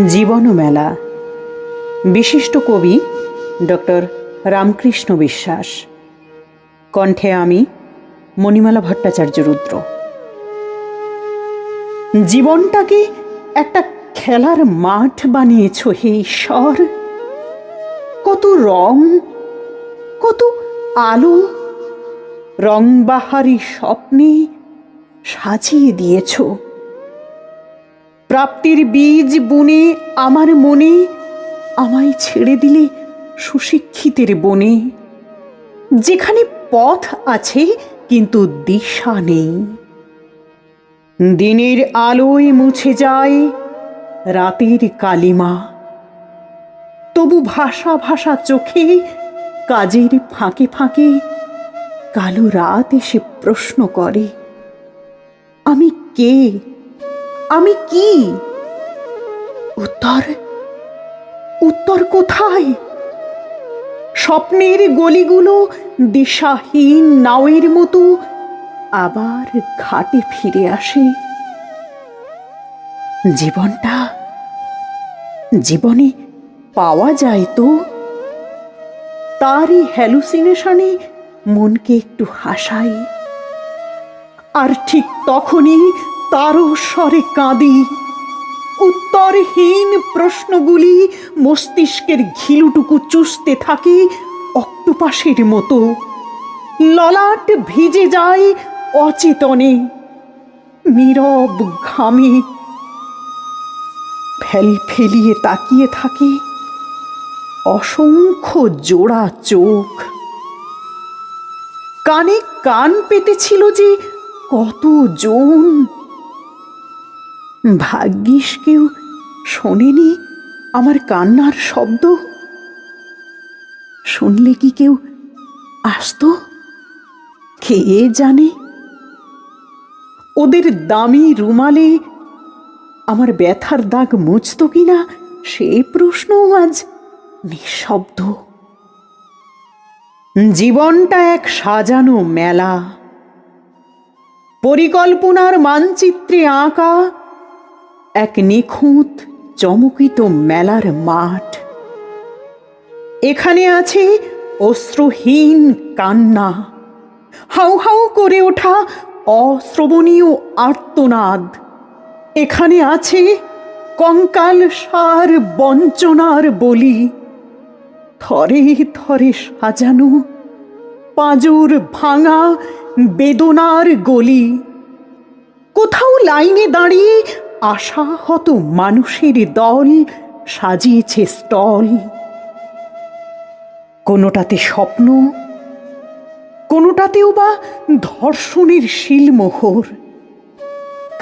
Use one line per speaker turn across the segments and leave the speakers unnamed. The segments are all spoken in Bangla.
জীবন মেলা। বিশিষ্ট কবি ডক্টর রামকৃষ্ণ বিশ্বাস। কণ্ঠে আমি মণিমালা ভট্টাচার্য রুদ্র। জীবনটাকে একটা খেলার মাঠ বানিয়েছ হে ঈশ্বর। কত রং, কত আলো, রংবাহারি স্বপ্নে সাজিয়ে দিয়েছ। প্রাপ্তির বীজ বুনে আমার মনে আমায় ছেড়ে দিলে সুশিক্ষিতের বনে, যেখানে পথ আছে কিন্তু দিশা নেই। দিনের আলোয় মুছে যায় রাতের কালিমা, তবু ভাষা ভাষা চোখে কাজের ফাঁকে ফাঁকে কালো রাত এসে প্রশ্ন করে, আমি কে, আমি কি? উত্তর উত্তর কোথায়? স্বপ্নের গলিগুলো দিশাহীন নাওয়ের মতো আবার ঘাটে ফিরে আসে। জীবনে পাওয়া যায় তো? তারই হ্যালুসিনেশনে মনকে একটু হাসাই, আর ঠিক তখনই তারও স্বরে কাঁদি। উত্তরহীন প্রশ্নগুলি মস্তিষ্কের ঘিলুটুকু চুষতে থাকে অক্টোপাসের মতো। ললাট ভিজে যায় অচেতনে, নীরব ঘামে। ফেলিয়ে তাকিয়ে থাকে অসংখ্য জোড়া চোখ। কানে কান পেতেছিল যে কতজন, ভাগ্যিস কেউ শোনেনি আমার কান্নার শব্দ। শুনলে কি কেউ আসতো? কে জানে? ওদের দামি রুমালে আমার ব্যথার দাগ মুছতো কিনা সে প্রশ্নও আজ নিঃশব্দ। জীবনটা এক সাজানো মেলা, পরিকল্পনার মানচিত্রে আঁকা এক নিখুঁত চমকিত মেলার মাঠ। এখানে আছে অশ্রুহীন কান্না, হাউ হাউ করে ওঠা অশ্রবণীয় আর্তনাদ। এখানে আছে কঙ্কাল সার বঞ্চনার বলি, থরে থরে সাজানো পাঁজর ভাঙা বেদনার গলি। কোথাও লাইনে দাঁড়িয়ে আশাহত মানুষের দল সাজিয়েছে স্টল। কোনোটাতে স্বপ্ন, কোনোটাতেও বা ধর্ষণের শিলমোহর।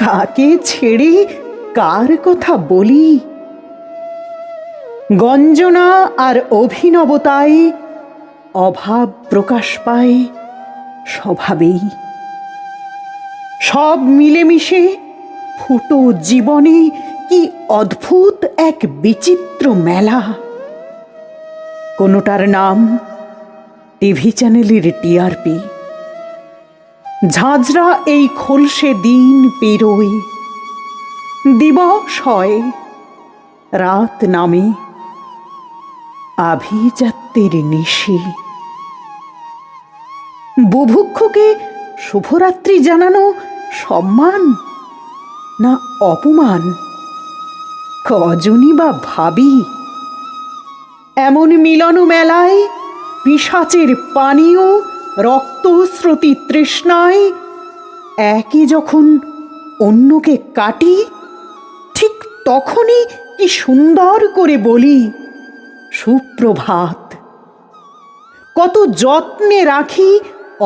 কাকে ছেড়ে কার কথা বলি? গঞ্জনা আর অভিনবতায় অভাব প্রকাশ পায় স্বভাবেই। সব মিলেমিশে ফুটো জীবনে কি অদ্ভুত এক বিচিত্র মেলা। কোনোটার নাম টিভি চ্যানেলের টিআরপি। ঝাঁঝরা এই খোলসে দিন পেরোয়, দিবস হয়, রাত নামে, আভিজাত্যের নিশি। বুভুক্ষকে শুভরাত্রি জানানো সম্মান না অপমান? কজনই বা ভাবি এমন মিলন মেলায় পিশাচের পানীয় রক্তস্রোতি তৃষ্ণায় একই যখন অন্যকে কাটি, ঠিক তখনই কি সুন্দর করে বলি সুপ্রভাত। কত যত্নে রাখি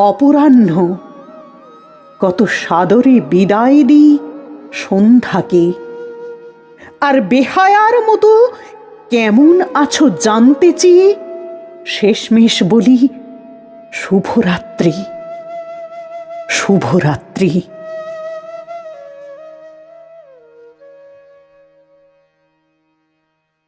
অপরাহ্ন, কত সাদরে বিদায় দিই সন্ধ্যাকে। আর বেহায়ার মতো কেমন আছো জানতে চেয়ে শেষমেশ বলি শুভরাত্রি, শুভরাত্রি।